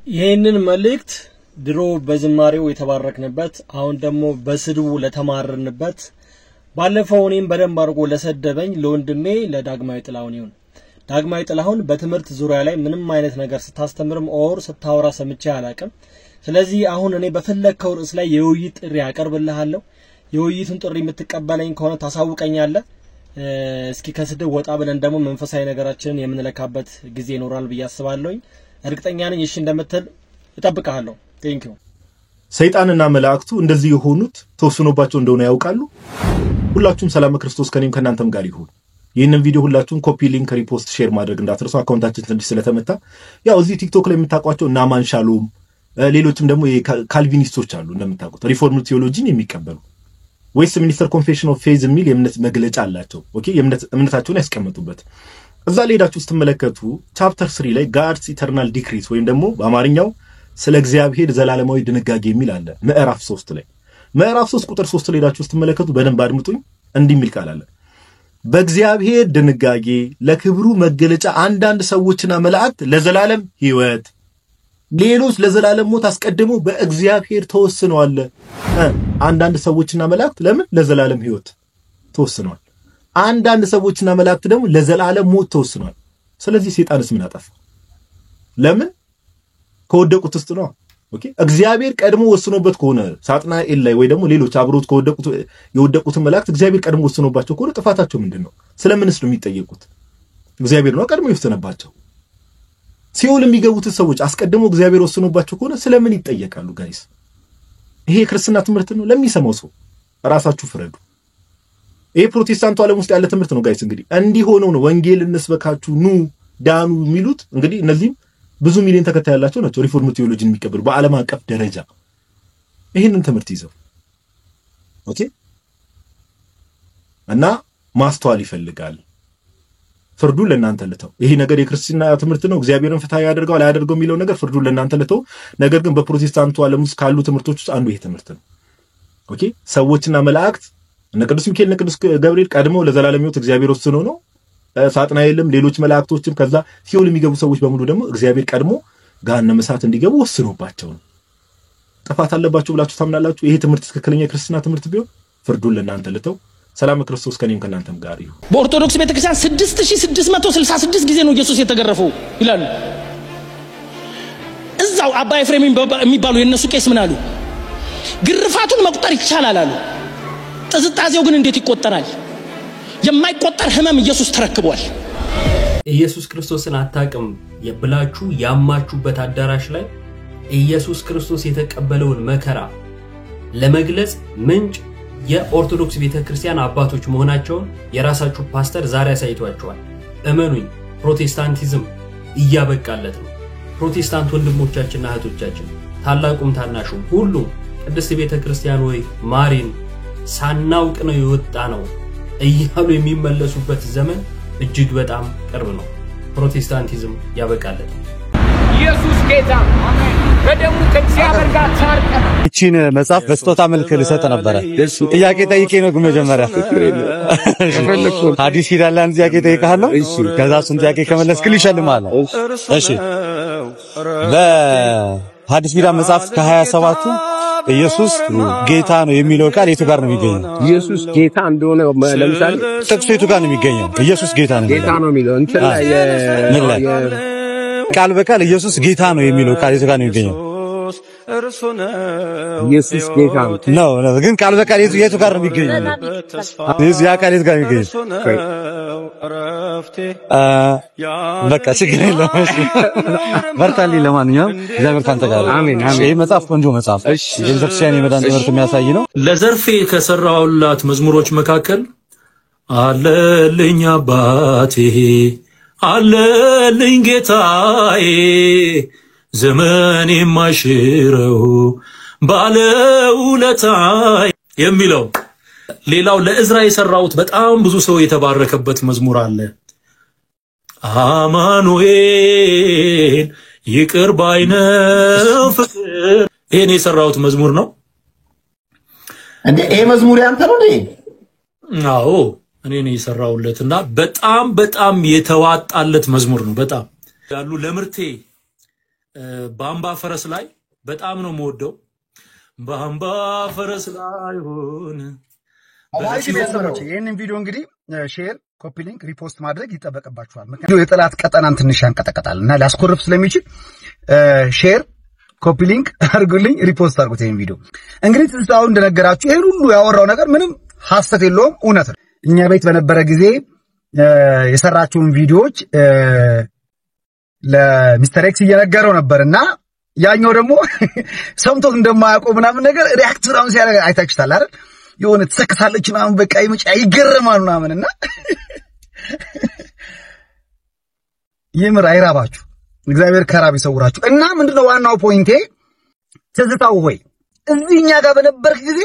ይሄንን መልእክት ድሮ በዝማሬው የተባረክንበት አሁን ደግሞ በስድቡ ለተማረርንበት ባለፈው እኔም በደንብ አድርጎ ለሰደበኝ ለወንድሜ ለዳግማዊ ጥላሁን ይሁን። ዳግማዊ ጥላሁን በትምህርት ዙሪያ ላይ ምንም አይነት ነገር ስታስተምርም ኦር ስታወራ ሰምቼ አላቅም። ስለዚህ አሁን እኔ በፈለከው ርዕስ ላይ የውይይት ጥሪ ያቀርብልሃለሁ። የውይይቱን ጥሪ የምትቀበለኝ ከሆነ ታሳውቀኛለህ። እስኪ ከስድብ ወጣ ብለን ደግሞ መንፈሳዊ ነገራችንን የምንለካበት ጊዜ ይኖራል ብዬ አስባለሁኝ። እርግጠኛ ነኝ እሺ እንደምትል እጠብቅሃለሁ። ቴንኪው። ሰይጣንና መላእክቱ እንደዚህ የሆኑት ተወስኖባቸው እንደሆነ ያውቃሉ። ሁላችሁም ሰላም ክርስቶስ ከኔም ከናንተም ጋር ይሁን። ይሄንን ቪዲዮ ሁላችሁም ኮፒ ሊንክ ሪፖስት ሼር ማድረግ እንዳትረሱ። አካውንታችን ትንሽ ስለተመታ ያው እዚህ ቲክቶክ ላይ የምታውቋቸው እና ማንሻሎም ሌሎችም ደግሞ የካልቪኒስቶች አሉ እንደምታውቁት ሪፎርም ቲዮሎጂን የሚቀበሉ ወይስ ሚኒስተር ኮንፌሽን ኦፍ ፌዝ የሚል የእምነት መግለጫ አላቸው። ኦኬ እምነታቸውን ያስቀምጡበት። እዛ ላይ ሄዳችሁ ስትመለከቱ ቻፕተር 3 ላይ ጋድስ ኢተርናል ዲክሪስ ወይም ደግሞ በአማርኛው ስለ እግዚአብሔር ዘላለማዊ ድንጋጌ የሚል አለ። ምዕራፍ 3 ላይ ምዕራፍ 3 ቁጥር 3 ላይ ሄዳችሁ ስትመለከቱ በደንብ አድምጡኝ። እንዲህ የሚል ቃል አለ። በእግዚአብሔር ድንጋጌ ለክብሩ መገለጫ አንዳንድ ሰዎችና መላእክት ለዘላለም ሕይወት ሌሎች ለዘላለም ሞት አስቀድመው በእግዚአብሔር ተወስነዋል። አንዳንድ ሰዎችና መላእክት ለምን ለዘላለም ሕይወት ተወስነዋል? አንዳንድ ሰዎችና መላእክት ደግሞ ለዘላለም ሞት ተወስነዋል። ስለዚህ ሰይጣንስ ምን አጠፋ? ለምን ከወደቁት ውስጥ ነው። ኦኬ እግዚአብሔር ቀድሞ ወስኖበት ከሆነ ሳጥናኤል ላይ ወይ ደግሞ ሌሎች አብሮት ከወደቁት የወደቁት መላእክት እግዚአብሔር ቀድሞ ወስኖባቸው ከሆነ ጥፋታቸው ምንድነው? ስለምንስ ነው የሚጠየቁት? እግዚአብሔር ነው ቀድሞ ይወስነባቸው። ሲኦል የሚገቡት ሰዎች አስቀድሞ እግዚአብሔር ወስኖባቸው ከሆነ ስለምን ይጠየቃሉ? ጋይስ ይሄ ክርስትና ትምህርት ነው። ለሚሰማው ሰው ራሳችሁ ፍረዱ። ይሄ ፕሮቴስታንቱ ዓለም ውስጥ ያለ ትምህርት ነው ጋይስ። እንግዲህ እንዲህ ሆነው ነው ወንጌል እንስበካችሁ ኑ ዳኑ የሚሉት። እንግዲህ እነዚህም ብዙ ሚሊዮን ተከታይ ያላቸው ናቸው ሪፎርም ቲዮሎጂን የሚቀበሉ በዓለም አቀፍ ደረጃ ይሄንን ትምህርት ይዘው። ኦኬ እና ማስተዋል ይፈልጋል። ፍርዱን ለእናንተ ልተው። ይሄ ነገር የክርስቲና ትምህርት ነው እግዚአብሔርን ፍትሃ ያደርጋል አያደርገው የሚለው ነገር ፍርዱን ለእናንተ ልተው። ነገር ግን በፕሮቴስታንቱ ዓለም ውስጥ ካሉ ትምህርቶች ውስጥ አንዱ ይሄ ትምህርት ነው። ኦኬ ሰዎችና መላእክት እነ ቅዱስ ሚካኤል እነ ቅዱስ ገብርኤል ቀድሞ ለዘላለም ሕይወት እግዚአብሔር ወስኖ ነው። ሳጥናኤልም ሌሎች መላእክቶችም ከዛ ሲኦል የሚገቡ ሰዎች በሙሉ ደግሞ እግዚአብሔር ቀድሞ ገሃነመ እሳት እንዲገቡ ወስኖባቸው ነው። ጥፋት አለባቸው ብላችሁ ታምናላችሁ? ይሄ ትምህርት ትክክለኛ ክርስትና ትምህርት ቢሆን ፍርዱን ለእናንተ ልተው። ሰላም ክርስቶስ ከኔም ከናንተም ጋር ይሁን። በኦርቶዶክስ ቤተክርስቲያን 6666 ጊዜ ነው ኢየሱስ የተገረፈው ይላሉ። እዛው አባ ኤፍሬም የሚባሉ የነሱ ቄስ ምን አሉ? ግርፋቱን መቁጠር ይቻላል አሉ። ጥዝጣዜው ግን እንዴት ይቆጠራል? የማይቆጠር ህመም ኢየሱስ ተረክቧል። ኢየሱስ ክርስቶስን አታውቅም የብላችሁ ያማችሁበት አዳራሽ ላይ ኢየሱስ ክርስቶስ የተቀበለውን መከራ ለመግለጽ ምንጭ የኦርቶዶክስ ቤተክርስቲያን አባቶች መሆናቸውን የራሳችሁ ፓስተር ዛሬ አሳይቷቸዋል። እመኑኝ ፕሮቴስታንቲዝም እያበቃለት ነው። ፕሮቴስታንት ወንድሞቻችንና እህቶቻችን ታላቁም ታናሹም ሁሉም ቅድስት ቤተክርስቲያን ወይ ማሪን ሳናውቅ ነው የወጣ ነው እያሉ የሚመለሱበት ዘመን እጅግ በጣም ቅርብ ነው። ፕሮቴስታንቲዝም ያበቃለት። ኢየሱስ ጌታ አሜን። በደሙ ከእግዚአብሔር ጋር ታርቀናል። እቺን መጽሐፍ በስጦታ መልክ ልሰጥ ነበር። ጥያቄ ጠይቄ ነው መጀመሪያ ሐዲስ ኪዳን ላይ ጥያቄ ጠይቄሃለሁ። ከዛ እሱን ጥያቄ ከመለስክልኝ እሸልምሃለሁ። እሺ በሐዲስ ኪዳን መጽሐፍ ከ27ቱ ኢየሱስ ጌታ ነው የሚለው ቃል የቱ ጋር ነው የሚገኘው? ኢየሱስ ጌታ እንደሆነ ለምሳሌ ጥቅሱ የቱ ጋር ነው የሚገኘው? ኢየሱስ ጌታ ነው የሚለው እንትን ላይ ቃል በቃል ኢየሱስ ጌታ ነው የሚለው ቃል የቱ ጋር ነው የሚገኘው? ኢየሱስ ጌታ ነው ግን ቃል በቃል የቱ ጋር ነው የሚገኘው? ያ ቃል የቱ ጋር ነው የሚገኘው? በቃ ችግር የለውም። እሺ በርታልኝ። ለማንኛውም እግዚአብሔር ካንተ ጋር አሜን። ይሄ መጽሐፍ ቆንጆ መጽሐፍ የቤተክርስቲያን የመዳን ትምህርት የሚያሳይ ነው። ለዘርፌ ከሰራውላት መዝሙሮች መካከል አለልኝ አባቴ አለልኝ ጌታዬ ዘመን የማይሽረው ባለውለታዬ የሚለው። ሌላው ለእዝራ የሰራውት በጣም ብዙ ሰው የተባረከበት መዝሙር አለ። አማኑኤል ይቅር ባይ ነው ፍቅር። ይሄን የሰራውት መዝሙር ነው እንዴ? ይሄ መዝሙር ያንተ ነው እንዴ? አዎ እኔ ነኝ የሰራውለትና በጣም የተዋጣለት መዝሙር ነው። በጣም ያሉ ለምርቴ በአምባ ፈረስ ላይ በጣም ነው የምወደው። በአምባ ፈረስ ላይ ሆነ አዋቂ ቤተሰቦች ይሄንን ቪዲዮ እንግዲህ ሼር፣ ኮፒ ሊንክ፣ ሪፖስት ማድረግ ይጠበቅባችኋል። ምክንያቱም የጠላት ቀጠናን ትንሽ ያንቀጠቀጣልና ሊያስኮርፍ ስለሚችል ሼር፣ ኮፒ ሊንክ አድርጉልኝ፣ ሪፖስት አድርጉት ይሄን ቪዲዮ። እንግዲህ ትዝታው እንደነገራችሁ ይሄን ሁሉ ያወራው ነገር ምንም ሐሰት የለውም፣ እውነት ነው። እኛ ቤት በነበረ ጊዜ የሰራችውን ቪዲዮዎች ለሚስተር ኤክስ እየነገረው ነበርና ያኛው ደግሞ ሰምቶት እንደማያውቀው ምናምን ነገር ሪአክት ምናምን ሲያደርግ አይታችሁታል አይደል? የሆነ ተሰክታለች ምናምን በቃ ይመጫ ይገረማል ምናምንና የምር አይራባችሁ፣ እግዚአብሔር ከራብ ይሰውራችሁ። እና ምንድነው ዋናው ፖይንቴ ትዝታው ሆይ እዚህኛ ጋር በነበርክ ጊዜ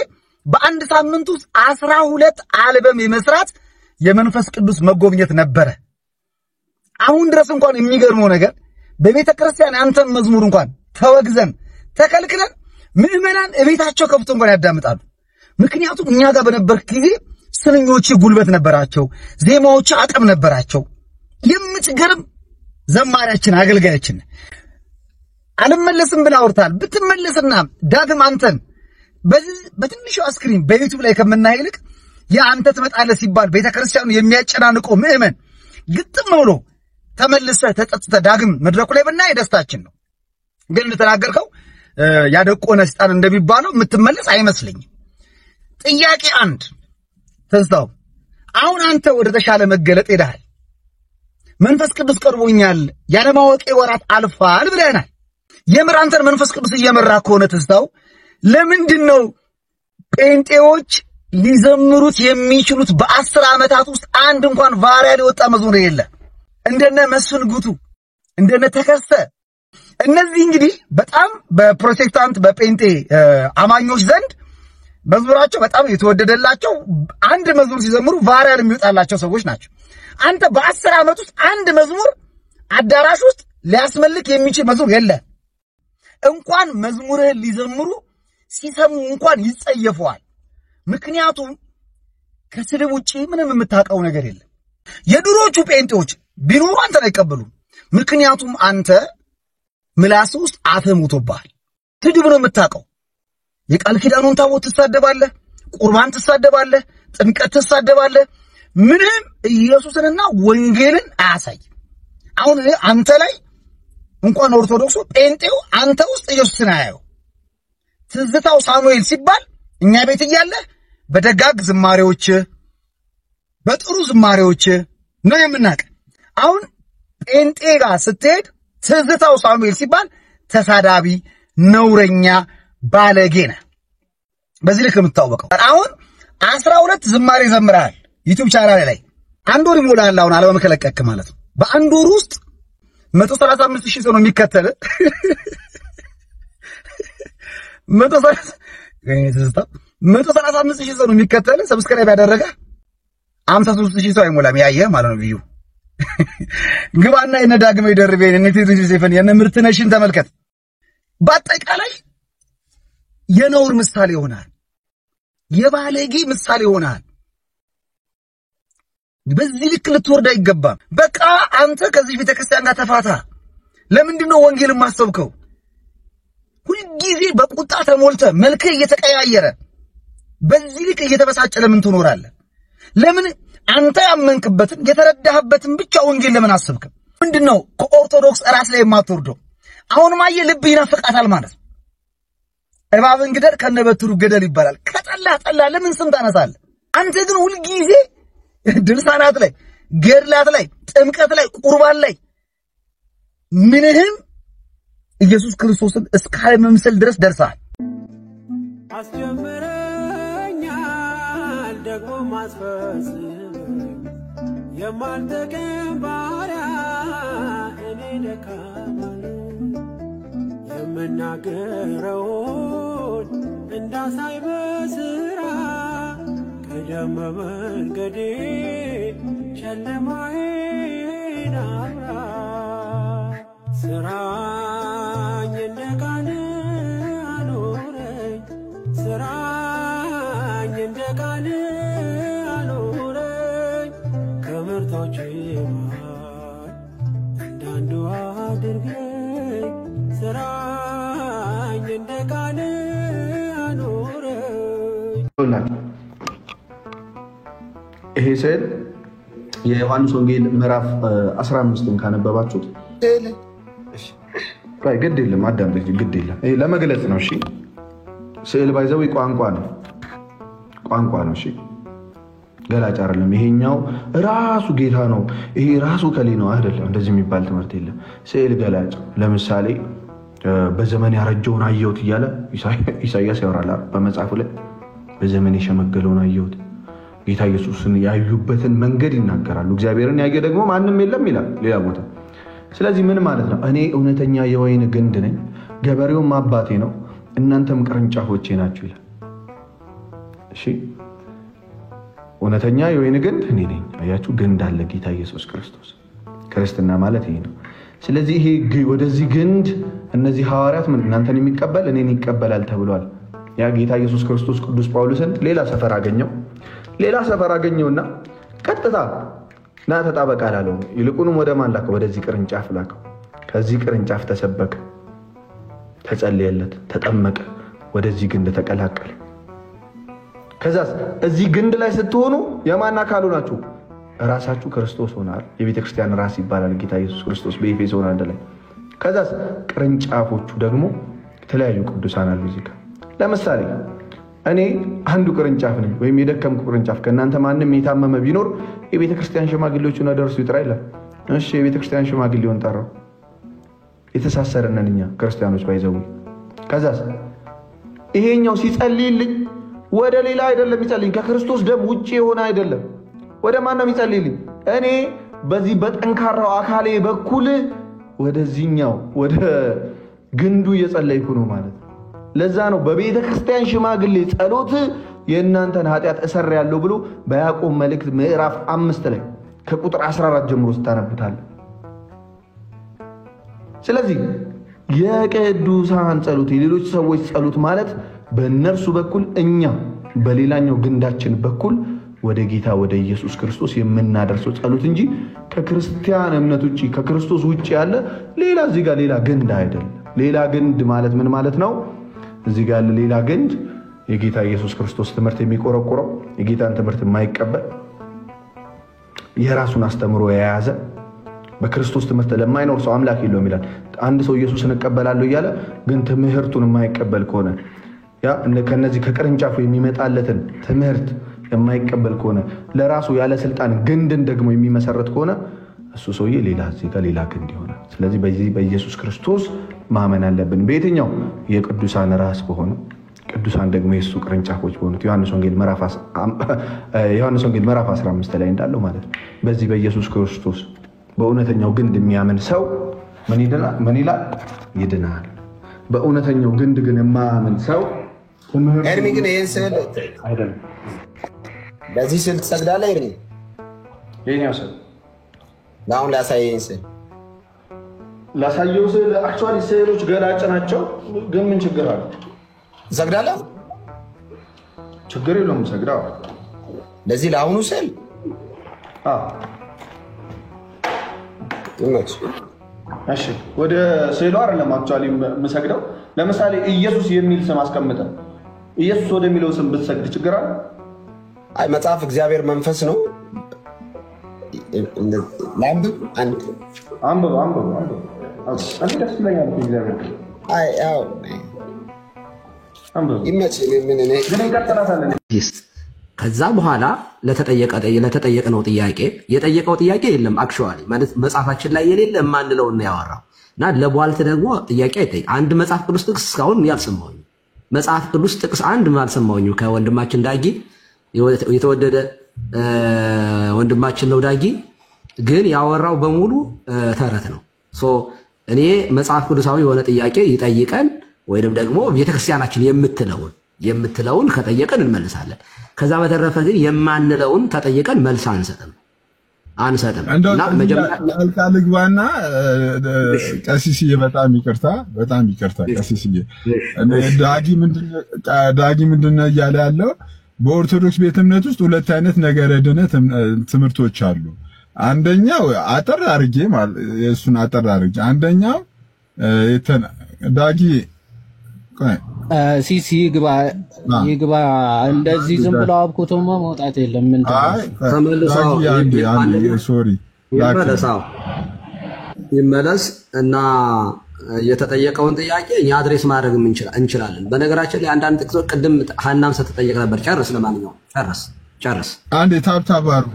በአንድ ሳምንት ውስጥ 12 አልበም የመስራት የመንፈስ ቅዱስ መጎብኘት ነበረ። አሁን ድረስ እንኳን የሚገርመው ነገር በቤተ ክርስቲያን አንተን መዝሙር እንኳን ተወግዘን ተከልክለን ምዕመናን እቤታቸው ከፍቶ እንኳን ያዳምጣሉ። ምክንያቱም እኛ ጋር በነበርክ ጊዜ ስንኞች ጉልበት ነበራቸው፣ ዜማዎች አቅም ነበራቸው። የምትገርም ዘማሪያችን አገልጋያችን አልመለስም ብላ አውርታል። ብትመለስና ዳግም አንተን በትንሹ ስክሪን በዩቲዩብ ላይ ከምናይ ይልቅ ያንተ ትመጣለህ ሲባል ቤተክርስቲያኑ የሚያጨናንቀው ምዕመን ግጥም ብሎ ተመልሰህ ተጸጽተህ ዳግም መድረኩ ላይ ብናይ ደስታችን ነው። ግን እንደተናገርከው ያደቆነ ሰይጣን እንደሚባለው የምትመለስ አይመስልኝም። ጥያቄ አንድ ተዝታው አሁን አንተ ወደ ተሻለ መገለጥ ሄደሃል። መንፈስ ቅዱስ ቀርቦኛል፣ ያለማወቄ ወራት አልፋል ብለናል። የምር አንተን መንፈስ ቅዱስ እየመራ ከሆነ ተዝታው ለምንድነው ጴንጤዎች ሊዘምሩት የሚችሉት በ10 ዓመታት ውስጥ አንድ እንኳን ቫይራል የወጣ መዝሙር የለ? እንደነ መስፍን ጉቱ እንደነ ተከስተ እነዚህ እንግዲህ በጣም በፕሮቴስታንት በጴንጤ አማኞች ዘንድ መዝሙራቸው በጣም የተወደደላቸው አንድ መዝሙር ሲዘምሩ ቫይራል የሚወጣላቸው ሰዎች ናቸው። አንተ በ10 ዓመት ውስጥ አንድ መዝሙር አዳራሽ ውስጥ ሊያስመልክ የሚችል መዝሙር የለ። እንኳን መዝሙርህን ሊዘምሩ ሲሰሙ እንኳን ይጸየፈዋል። ምክንያቱም ከስድብ ውጪ ምንም የምታውቀው ነገር የለም። የድሮቹ ጴንጤዎች ቢኖሩ አንተን አይቀበሉም። ምክንያቱም አንተ ምላስ ውስጥ አፍህ ሞቶብሃል። ስድብ ነው የምታውቀው። የቃል ኪዳኑን ታቦት ትሳደባለህ፣ ቁርባን ትሳደባለህ፣ ጥምቀት ትሳደባለህ። ምንም ኢየሱስንና ወንጌልን አያሳይ። አሁን አንተ ላይ እንኳን ኦርቶዶክሱ ጴንጤው አንተ ውስጥ ኢየሱስን አያየው። ትዝታው ሳሙኤል ሲባል እኛ ቤት እያለ በደጋግ ዝማሬዎች በጥሩ ዝማሬዎች ነው የምናውቅ። አሁን ጴንጤ ጋር ስትሄድ ትዝታው ሳሙኤል ሲባል ተሳዳቢ፣ ነውረኛ፣ ባለጌ ነህ። በዚህ ልክ የምታወቀው አሁን 12 ዝማሬ ዘምራል ዩቲዩብ ቻናል ላይ አንድ ወር ይሞላል። አሁን አልበም ከለቀቅ ማለት ነው። በአንድ ወር ውስጥ 135,000 ሰው ነው የሚከተል። 135,000 ሰው ነው የሚከተል። ሰብስክራይብ ያደረገ 53,000 ሰው አይሞላም። ያየ ማለት ነው ቪዩ። ግባና የነ ዳግማዊ ደርቤን እነ ቴዲ ዮሴፍን የነ ምርትነሽን ተመልከት። በአጠቃላይ የነውር ምሳሌ ሆናል፣ የባለጌ ምሳሌ ሆናል። በዚህ ልክ ልትወርድ አይገባም። በቃ አንተ ከዚህ ቤተክርስቲያን ጋር ተፋታ። ለምንድነው ወንጌልን ማሰብከው? ሁልጊዜ በቁጣ ተሞልተ መልክ እየተቀያየረ በዚህ ልክ እየተበሳጨ ለምን ትኖራለህ? ለምን አንተ ያመንክበትን የተረዳህበትን ብቻ ወንጌል ለምን አሰብክም? ምንድነው ከኦርቶዶክስ ራስ ላይ የማትወርደው? አሁን ማየ ልብ ይናፍቃታል ማለት ነው። እባብን ግደል ከነበትሩ ገደል ይባላል። ከጠላ ጠላ ለምን ስም ታነሳለህ? አንተ ግን ሁልጊዜ ድርሳናት ላይ፣ ገድላት ላይ፣ ጥምቀት ላይ፣ ቁርባን ላይ ምንህም ኢየሱስ ክርስቶስን እስካለ መምሰል ድረስ ደርሰሃል። አስጀምረኛል ደግሞ ማስፈስም የማልጠቅም ባሪያ እኔ ደካማ የምናገረውን እንዳሳይ በስራ ቀደም መንገዴ ጨለማዬን አብራ ስራኝ እንደ ቃል አኖረኝ ስራኝ እንደ ቃል አኖረኝ ከምርቶች ማር እንዳንዱ አድርገኝ ይኸውላችሁ ይሄ ስዕል የዮሐንስ ወንጌል ምዕራፍ 15ን ካነበባችሁት ግድ የለም አዳምጥ፣ ግድ የለም ይሄ ለመግለጽ ነው። እሺ ስዕል ባይዘው ቋንቋ ነው፣ ቋንቋ ነው። እሺ ገላጭ አይደለም። ይሄኛው ራሱ ጌታ ነው፣ ይሄ ራሱ ከሌ ነው አይደለም። እንደዚህ የሚባል ትምህርት የለም። ስዕል ገላጭ። ለምሳሌ በዘመን ያረጀውን አየሁት እያለ ኢሳይያስ ያወራል በመጽሐፉ ላይ። በዘመን የሸመገለውን አየሁት። ጌታ ኢየሱስን ያዩበትን መንገድ ይናገራሉ። እግዚአብሔርን ያየ ደግሞ ማንም የለም ይላል ሌላ ቦታ። ስለዚህ ምን ማለት ነው? እኔ እውነተኛ የወይን ግንድ ነኝ፣ ገበሬውም አባቴ ነው፣ እናንተም ቅርንጫፎቼ ናችሁ ይላል። እሺ እውነተኛ የወይን ግንድ እኔ ነኝ። አያችሁ፣ ግንድ አለ ጌታ ኢየሱስ ክርስቶስ። ክርስትና ማለት ይሄ ነው። ስለዚህ ይሄ ወደዚህ ግንድ እነዚህ ሐዋርያት ምን እናንተን የሚቀበል እኔን ይቀበላል ተብሏል። ያ ጌታ ኢየሱስ ክርስቶስ ቅዱስ ጳውሎስን ሌላ ሰፈር አገኘውና ቀጥታ ና ተጣበቅ አላለው። ይልቁንም ወደ ማን ላከው? ወደዚህ ቅርንጫፍ ላከው። ከዚህ ቅርንጫፍ ተሰበከ፣ ተጸለየለት፣ ተጠመቀ፣ ወደዚህ ግንድ ተቀላቀለ። ከዛስ እዚህ ግንድ ላይ ስትሆኑ የማን አካሉ ናችሁ? ራሳችሁ ክርስቶስ ሆናል። የቤተ ክርስቲያን ራስ ይባላል ጌታ ኢየሱስ ክርስቶስ በኤፌሶን 1 ላይ። ከዛስ ቅርንጫፎቹ ደግሞ የተለያዩ ቅዱሳን አሉ እዚህ ጋር። ለምሳሌ እኔ አንዱ ቅርንጫፍ ነኝ፣ ወይም የደከምኩ ቅርንጫፍ። ከእናንተ ማንም የታመመ ቢኖር የቤተ ክርስቲያን ሽማግሌዎቹን ደርሱ ይጥራ ይላል። እሺ የቤተ ክርስቲያን ሽማግሌውን ጠራው። የተሳሰረን ነን እኛ ክርስቲያኖች ባይዘው። ከዛስ ይሄኛው ሲጸልይልኝ ወደ ሌላ አይደለም የሚጸልይኝ፣ ከክርስቶስ ደም ውጪ የሆነ አይደለም። ወደ ማን ነው የሚጸልይልኝ? እኔ በዚህ በጠንካራው አካሌ በኩል ወደዚህኛው ወደ ግንዱ እየጸለይኩ ነው ማለት ነው። ለዛ ነው በቤተ ክርስቲያን ሽማግሌ ጸሎት የእናንተን ኃጢአት እሰራለሁ ብሎ በያዕቆብ መልእክት ምዕራፍ 5 ላይ ከቁጥር 14 ጀምሮ ስታነቡታል። ስለዚህ የቅዱሳን ጸሎት፣ የሌሎች ሰዎች ጸሎት ማለት በእነርሱ በኩል እኛ በሌላኛው ግንዳችን በኩል ወደ ጌታ ወደ ኢየሱስ ክርስቶስ የምናደርሰው ጸሎት እንጂ ከክርስቲያን እምነት ውጪ ከክርስቶስ ውጪ ያለ ሌላ እዚህ ጋር ሌላ ግንድ አይደለም። ሌላ ግንድ ማለት ምን ማለት ነው? እዚህ ጋር ያለ ሌላ ግንድ የጌታ ኢየሱስ ክርስቶስ ትምህርት የሚቆረቆረው፣ የጌታን ትምህርት የማይቀበል፣ የራሱን አስተምሮ የያዘ፣ በክርስቶስ ትምህርት ለማይኖር ሰው አምላክ የለውም ይላል። አንድ ሰው ኢየሱስን እቀበላለሁ እያለ ግን ትምህርቱን የማይቀበል ከሆነ ያ ከነዚህ ከቅርንጫፉ የሚመጣለትን ትምህርት የማይቀበል ከሆነ ለራሱ ያለ ስልጣን ግንድን ደግሞ የሚመሰረት ከሆነ እሱ ሰውዬ ሌላ እዚህ ጋር ሌላ ግንድ ይሆናል። ስለዚህ በዚህ በኢየሱስ ክርስቶስ ማመን አለብን። በየትኛው የቅዱሳን ራስ በሆነው ቅዱሳን ደግሞ የሱ ቅርንጫፎች በሆኑት ዮሐንስ ወንጌል ምዕራፍ 15 ላይ እንዳለው ማለት ነው። በዚህ በኢየሱስ ክርስቶስ በእውነተኛው ግንድ የሚያምን ሰው ምን ይላል? ይድናል። በእውነተኛው ግንድ ግን የማያምን ሰው ኤርሚ ግን ይሄን ስዕል አይደለም። በዚህ ስዕል ትሰግዳለህ ኤርሚ? የኛው ስዕል አሁን ላሳየኝ ስዕል ላሳየው ስዕል አክቹዋሊ ስዕሎች ገላጭ ናቸው። ግን ምን ችግር አለ? ትሰግዳለህ? ችግር የለውም ሰግዳው። ለዚህ ለአሁኑ ስዕል እሺ ወደ ስዕሉ አይደለም አክቹዋሊ የምሰግደው። ለምሳሌ ኢየሱስ የሚል ስም አስቀምጠ ኢየሱስ ወደሚለው ስም ብትሰግድ ችግር አለ? አይ መጽሐፍ እግዚአብሔር መንፈስ ነው። ላምብ አንብብ አንተ ደስ ይለኛል እግዚአብሔር። አይ ያው አንብብ ይመችል ምን እኔ ግን እንቀጥላታለን። ከዛ በኋላ ለተጠየቀው ጥያቄ የጠየቀው ጥያቄ የለም አክቹዋሊ ማለት መጽሐፋችን ላይ የሌለ የማንለው ነው ያወራው እና ለቧልት ደግሞ ጥያቄ አይጠይቅ። አንድ መጽሐፍ ቅዱስ ጥቅስ እስካሁን ያልሰማሁኝ መጽሐፍ ቅዱስ ጥቅስ አንድ አልሰማሁኝ ከወንድማችን ዳጊ የተወደደ ወንድማችን ነው ዳጊ ግን ያወራው በሙሉ ተረት ነው። እኔ መጽሐፍ ቅዱሳዊ የሆነ ጥያቄ ይጠይቀን ወይንም ደግሞ ቤተክርስቲያናችን የምትለውን ከጠየቀን እንመልሳለን። ከዛ በተረፈ ግን የማንለውን ተጠየቀን መልስ አንሰጥም። እና መጀመሪያ ልግባና ቀሲስዬ በጣም ይቅርታ ቀሲስዬ ዳጊ ምንድነው እያለ ያለው? በኦርቶዶክስ ቤተ እምነት ውስጥ ሁለት አይነት ነገረ ድነት ትምህርቶች አሉ። አንደኛው አጠር አድርጌ አንደኛው ዳጊ ሲሲ ይግባ እንደዚህ ዝም ብለው አብኩቶማ መውጣት የለም ምን ተመልሰው ሶሪ ይመለስ እና የተጠየቀውን ጥያቄ እኛ አድሬስ ማድረግ እንችላለን። በነገራችን ላይ አንዳንድ ጥቅሶች ቅድም ሐናም ስትጠየቅ ነበር። ጨርስ። ለማንኛውም ጨርስ። አንዴ ታብታብ አድርጉ።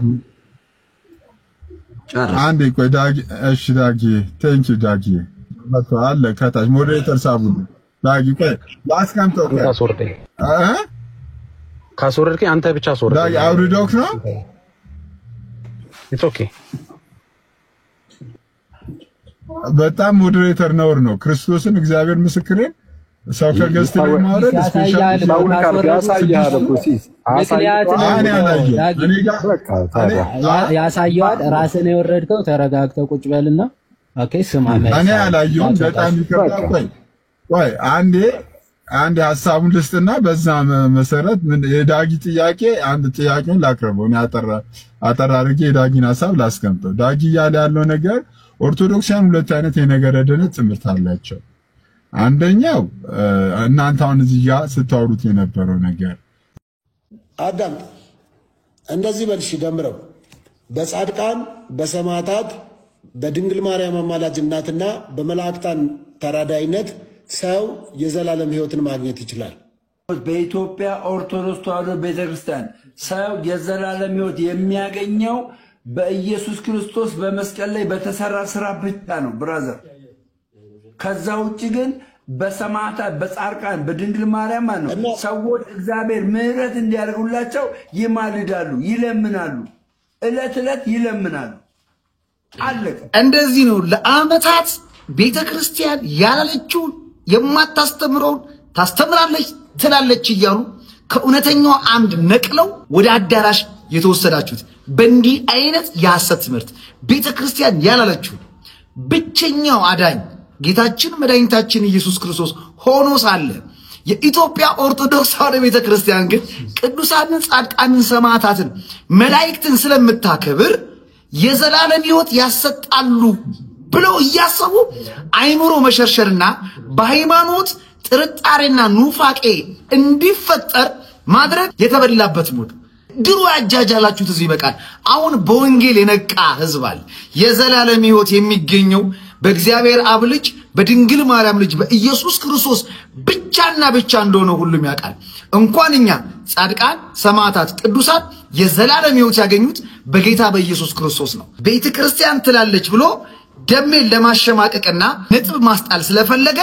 ጨርስ። አንዴ ቆይ ዳጊ። እሺ ዳጊ ቴንክ ዩ ዳጊ። መጥቶ አለ ከታች ሞዴሬተር ሳቡን ዳጊ ቆይ ላስቀምጠው። ካስወረድከኝ አንተ ብቻ አስወርድ። ዳጊ አውርዶክ ነው። ኢትስ ኦኬ። በጣም ሞዴሬተር ነውር ነው። ክርስቶስን እግዚአብሔር ምስክሬን ሰው ከገዝት ላይ ማውረድ ስፔሻል ያሳያል። ራስን የወረድከው ተረጋግተው ቁጭ በልና ኦኬ። ስማ እኔ አላየሁም። በጣም ይከብዳል። ቆይ አንዴ ሐሳቡን ልስጥና በዛ መሰረት የዳጊ ጥያቄ አንድ ጥያቄውን ላቅርበው። እኔ አጠራ አድርጌ የዳጊን ሐሳብ ላስቀምጠው። ዳጊ እያለ ያለው ነገር ኦርቶዶክሳን ሁለት አይነት የነገረ ድነት ትምህርት አላቸው። አንደኛው እናንተ አሁን እዚህ ጋር ስታወሩት የነበረው ነገር አዳምጥ። እንደዚህ በልሽ ደምረው በጻድቃን በሰማዕታት በድንግል ማርያም አማላጅነትና በመላእክታን ተራዳይነት ሰው የዘላለም ሕይወትን ማግኘት ይችላል። በኢትዮጵያ ኦርቶዶክስ ተዋሕዶ ቤተክርስቲያን ሰው የዘላለም ሕይወት የሚያገኘው በኢየሱስ ክርስቶስ በመስቀል ላይ በተሰራ ስራ ብቻ ነው ብራዘር። ከዛ ውጪ ግን በሰማዕታት በጻድቃን በድንግል ማርያም ነው ሰዎች እግዚአብሔር ምሕረት እንዲያደርጉላቸው ይማልዳሉ፣ ይለምናሉ፣ እለት ይለምናሉ። አለቀ። እንደዚህ ነው። ለዓመታት ቤተክርስቲያን ያላለችውን የማታስተምረውን ታስተምራለች ትላለች እያሉ ከእውነተኛው አምድ ነቅለው ወደ አዳራሽ የተወሰዳችሁት በእንዲህ አይነት የሐሰት ትምህርት ቤተክርስቲያን ያላለችው ብቸኛው አዳኝ ጌታችን መድኃኒታችን ኢየሱስ ክርስቶስ ሆኖ ሳለ የኢትዮጵያ ኦርቶዶክስ ተዋሕዶ ቤተክርስቲያን ግን ቅዱሳንን፣ ጻድቃንን፣ ሰማዕታትን፣ መላእክትን ስለምታከብር የዘላለም ሕይወት ያሰጣሉ ብለው እያሰቡ አይምሮ መሸርሸርና በሃይማኖት ጥርጣሬና ኑፋቄ እንዲፈጠር ማድረግ የተበላበት ሞድ ድሮ ያጃጃላችሁት እዚህ ይበቃል። አሁን በወንጌል የነቃ ህዝብ አለ። የዘላለም ሕይወት የሚገኘው በእግዚአብሔር አብ ልጅ በድንግል ማርያም ልጅ በኢየሱስ ክርስቶስ ብቻና ብቻ እንደሆነ ሁሉም ያውቃል። እንኳን እኛ ጻድቃን፣ ሰማዕታት፣ ቅዱሳን የዘላለም ሕይወት ያገኙት በጌታ በኢየሱስ ክርስቶስ ነው። ቤተ ክርስቲያን ትላለች ብሎ ደሜን ለማሸማቀቅና ነጥብ ማስጣል ስለፈለገ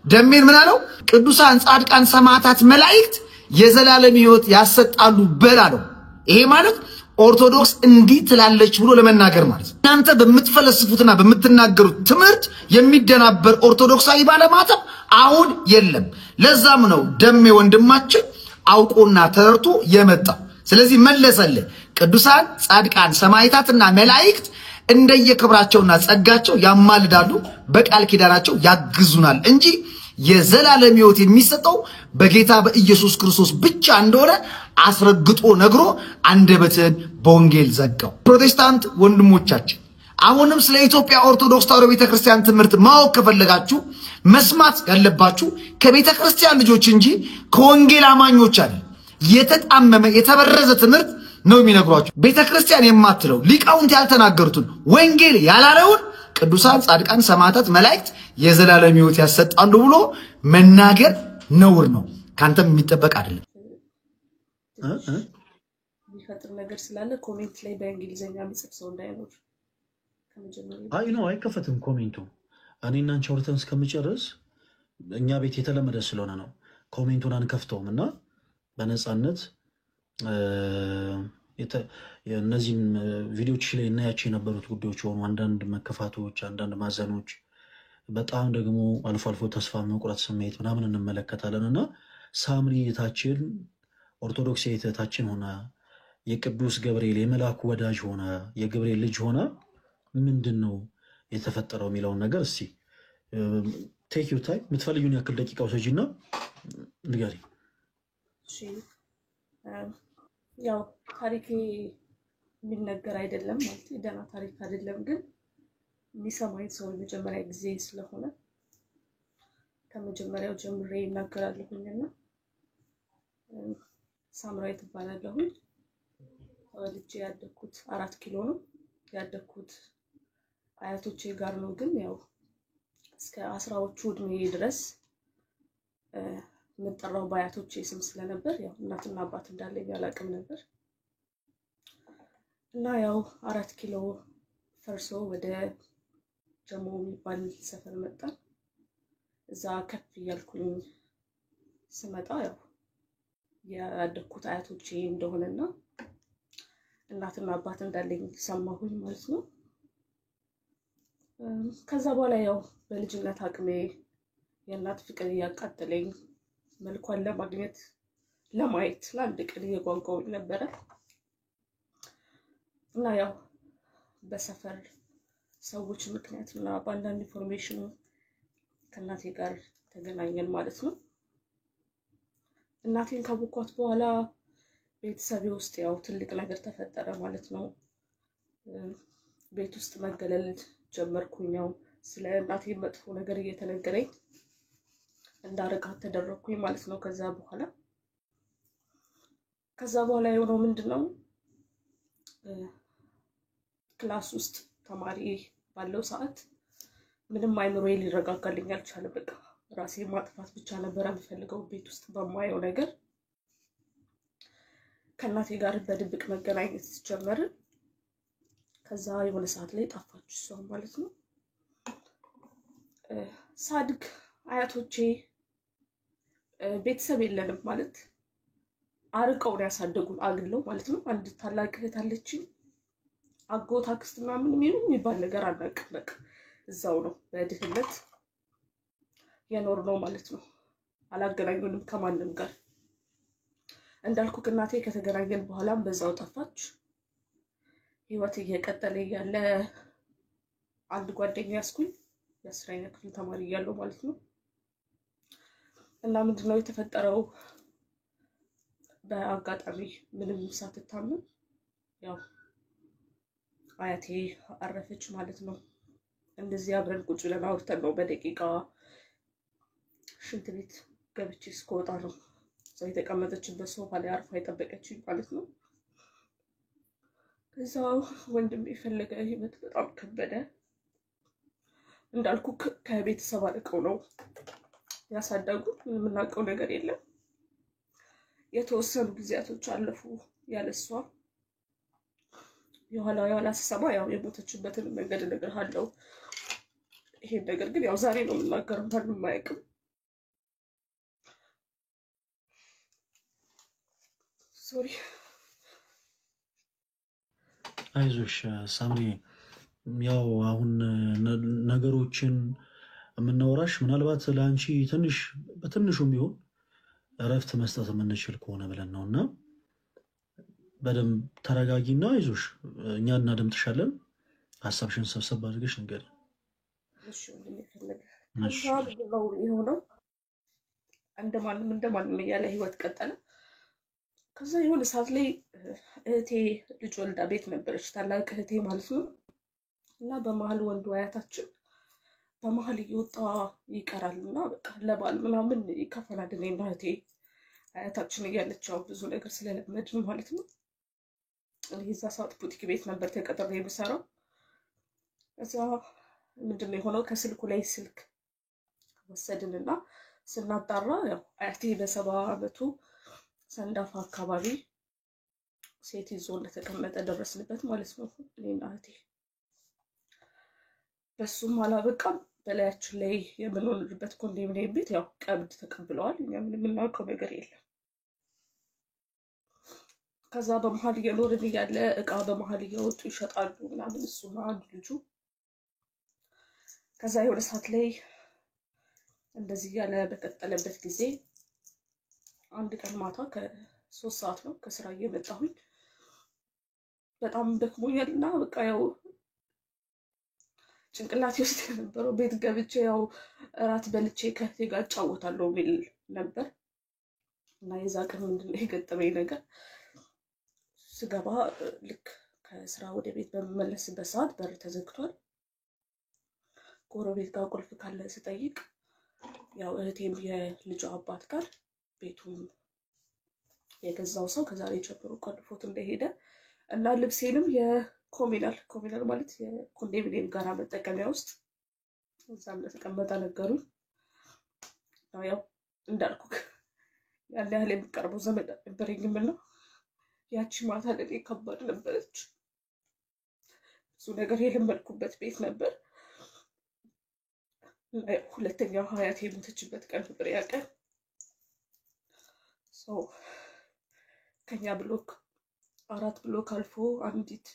ደሜን ምን አለው? ቅዱሳን፣ ጻድቃን፣ ሰማዕታት፣ መላእክት የዘላለም ሕይወት ያሰጣሉ በላለው። ይሄ ማለት ኦርቶዶክስ እንዲህ ትላለች ብሎ ለመናገር ማለት ነው። እናንተ በምትፈለስፉትና በምትናገሩት ትምህርት የሚደናበር ኦርቶዶክሳዊ ባለማተብ አሁን የለም። ለዛም ነው ደሜ ወንድማችን አውቆና ተረድቶ የመጣው። ስለዚህ መለሰልህ። ቅዱሳን፣ ጻድቃን፣ ሰማዕታትና መላእክት እንደየክብራቸውና ጸጋቸው ያማልዳሉ፣ በቃል ኪዳናቸው ያግዙናል እንጂ የዘላለም ሕይወት የሚሰጠው በጌታ በኢየሱስ ክርስቶስ ብቻ እንደሆነ አስረግጦ ነግሮ አንደበትን በወንጌል ዘጋው። ፕሮቴስታንት ወንድሞቻችን አሁንም ስለ ኢትዮጵያ ኦርቶዶክስ ተዋሕዶ ቤተክርስቲያን ትምህርት ማወቅ ከፈለጋችሁ መስማት ያለባችሁ ከቤተክርስቲያን ልጆች እንጂ ከወንጌል አማኞች አይደል። የተጣመመ የተበረዘ ትምህርት ነው የሚነግሯችሁ። ቤተክርስቲያን የማትለው ሊቃውንት ያልተናገሩትን ወንጌል ያላለውን ቅዱሳን፣ ጻድቃን፣ ሰማዕታት፣ መላእክት የዘላለም ሕይወት ያሰጣሉ ብሎ መናገር ነውር ነው። ካንተም የሚጠበቅ አይደለም። የሚፈጥር ነገር ስላለ ኮሜንት ላይ በእንግሊዘኛ የሚጽፍ ሰው እንዳይኖር ከመጀመሪያ አይ ነው አይከፈትም ኮሜንቱ። እኔና አንቺ አውርተን እስከምጨርስ እኛ ቤት የተለመደ ስለሆነ ነው ኮሜንቱን አንከፍተውም እና በነፃነት እነዚህም ቪዲዮዎች ላይ እናያቸው የነበሩት ጉዳዮች ሆኑ አንዳንድ መከፋቶች፣ አንዳንድ ማዘኖች፣ በጣም ደግሞ አልፎ አልፎ ተስፋ መቁረጥ ስሜት ምናምን እንመለከታለን እና ሳምሪ እህታችን ኦርቶዶክስ እህታችን ሆና የቅዱስ ገብርኤል የመልአኩ ወዳጅ ሆና የገብርኤል ልጅ ሆና ምንድን ነው የተፈጠረው የሚለውን ነገር እስቲ ቴክ ዩ ታይም የምትፈልጊውን ያክል ደቂቃ ውሰጂና ንገሪ። ያው ታሪኬ የሚነገር አይደለም ማለት ደህና ታሪክ አይደለም፣ ግን የሚሰማኝ ሰው የመጀመሪያ ጊዜ ስለሆነ ከመጀመሪያው ጀምሬ እናገራለሁኝና ሳምራዊት እባላለሁኝ። ልጄ ያደኩት 4 ኪሎ ነው ያደኩት አያቶቼ ጋር ነው። ግን ያው እስከ 10ዎቹ እድሜ ድረስ የምጠራው በአያቶቼ ስም ስለነበር ያው እናትና አባት እንዳለኝ አላውቅም ነበር እና ያው 4 ኪሎ ፈርሶ ወደ ጀሞ የሚባል ሰፈር መጣ። እዛ ከፍ እያልኩኝ ስመጣ ያው ያደኩት አያቶቼ እንደሆነና እናትና አባት እንዳለኝ ሰማሁኝ ማለት ነው። ከዛ በኋላ ያው በልጅነት አቅሜ የእናት ፍቅር እያቃጠለኝ መልኳን ለማግኘት ለማየት ለአንድ ቀን እየጓጓሁኝ ነበረ እና ያው በሰፈር ሰዎች ምክንያት እና በአንዳንድ ኢንፎርሜሽን ከእናቴ ጋር ተገናኘን ማለት ነው። እናቴን ካወኳት በኋላ ቤተሰቤ ውስጥ ያው ትልቅ ነገር ተፈጠረ ማለት ነው። ቤት ውስጥ መገለል ጀመርኩኝ። ያው ስለ እናቴ መጥፎ ነገር እየተነገረኝ እንዳረቃት ተደረኩኝ ማለት ነው። ከዛ በኋላ የሆነው ምንድነው ክላስ ውስጥ ተማሪ ባለው ሰዓት ምንም አይምሮዬ ሊረጋጋልኝ አልቻለም። በቃ ራሴን ማጥፋት ብቻ ነበር የምፈልገው። ቤት ውስጥ በማየው ነገር ከእናቴ ጋር በድብቅ መገናኘት ጀመርን። ከዛ የሆነ ሰዓት ላይ ጠፋች እሷ ማለት ነው። ሳድግ አያቶቼ ቤተሰብ የለንም ማለት አርቀው ነው ያሳደጉን አግለው ማለት ነው። አንድ ታላቅ እህት አለችኝ። አጎት አክስት ምናምን የሚባል ነገር አናውቅም። በቃ እዛው ነው በድህነት የኖርነው ማለት ነው። አላገናኙንም ከማንም ጋር። እንዳልኩ እናቴ ከተገናኘን በኋላም በዛው ጠፋች። ህይወት እየቀጠለ ያለ አንድ ጓደኛ ያስኩኝ የ10ኛ ክፍል ተማሪ እያለሁ ማለት ነው። እና ምንድነው የተፈጠረው በአጋጣሚ ምንም ሳትታመም ያው አያቴ አረፈች ማለት ነው። እንደዚህ አብረን ቁጭ ብለን አውርተን ነው በደቂቃ ሽንት ቤት ገብቼ እስከወጣ ነው እዛ የተቀመጠችበት ሶፋ ላይ አርፋ የጠበቀችኝ ማለት ነው። ከዛ ወንድሜ የፈለገ ህይወት በጣም ከበደ። እንዳልኩ ከቤተሰብ አርቀው ነው ያሳደጉት። ምንም የምናውቀው ነገር የለም። የተወሰኑ ጊዜያቶች አለፉ ያለሷ። የኋላ ስሰማ ያው የሞተችበትን መንገድ እነግርሃለሁ። ይሄን ነገር ግን ያው ዛሬ ነው የምናገረው፣ ማንም አያውቅም። ሶሪ። አይዞሽ ሳምሪ፣ ያው አሁን ነገሮችን የምናወራሽ ምናልባት ለአንቺ ትንሽ በትንሹም ቢሆን እረፍት መስጠት የምንችል ከሆነ ብለን ነው እና በደንብ ተረጋጊና አይዞሽ፣ እኛ እናደምጥሻለን። ሀሳብሽን ሰብሰብ አድርገሽ ንገሪ። እሺ ነው የሆነው። እንደማንም እያለ ህይወት ቀጠለ። ከዛ የሆነ ሰዓት ላይ እህቴ ልጅ ወልዳ ቤት ነበረች፣ ታላቅ እህቴ ማለት ነው። እና በመሀል ወንዱ አያታችን በመሀል እየወጣ ይቀራል እና በቃ ለባል ምናምን ይከፈላል። እኔና እህቴ አያታችን እያለች ያው ብዙ ነገር ስለለመድን ማለት ነው። እዛ ሰዓት ቡቲክ ቤት ነበር ተቀጥሬ የምሰራው። እዛ ምንድነው የሆነው ከስልኩ ላይ ስልክ ወሰድንና ስናጣራ ያው አያቴ በ70 ዓመቱ ሰንዳፋ አካባቢ ሴት ይዞ እንደተቀመጠ ደረስንበት ማለት ነው እኔና እህቴ። በሱም አላበቃም። በላያችን ላይ የምንኖርበት ኮንዶሚኒየም ቤት ያው ቀብድ ተቀብለዋል። እኛ ምንም የምናውቀው ነገር የለም። ከዛ በመሀል እየኖርን እያለ እቃ በመሀል እየወጡ ይሸጣሉ ምናምን እሱና አንድ ልጁ። ከዛ የሆነ ሰዓት ላይ እንደዚህ ያለ በቀጠለበት ጊዜ አንድ ቀን ማታ ከ3 ሰዓት ነው ከስራ እየመጣሁኝ በጣም ደክሞኛልና በቃ ያው ጭንቅላቴ ውስጥ የነበረው ቤት ገብቼ ያው እራት በልቼ ከእህቴ ጋር እጫወታለሁ የሚል ነበር። እና የዛ ቀን ምንድነው የገጠመኝ ነገር፣ ስገባ ልክ ከስራ ወደ ቤት በመመለስበት ሰዓት በር ተዘግቷል። ጎረቤት ጋር ቁልፍ ካለ ስጠይቅ ያው እህቴም የልጇ አባት ጋር ቤቱን የገዛው ሰው ከዛሬ ጀምሮ ቆልፎት እንደሄደ እና ልብሴንም የኮሚናል ማለት የኮንዶሚኒየም ጋራ መጠቀሚያ ውስጥ እዛም ለተቀመጠ ነገሩኝ። ያው እንዳልኩ ያለ ያህል የሚቀርበው ዘመድ ነበረኝም እና ያቺ ማታ ለኔ ከባድ ነበረች። ብዙ ነገር የለመድኩበት ቤት ነበር። ሁለተኛው ሀያት የሞተችበት ቀን ነበር ያ ቀን። ከኛ ብሎክ 4 ብሎክ አልፎ አንዲት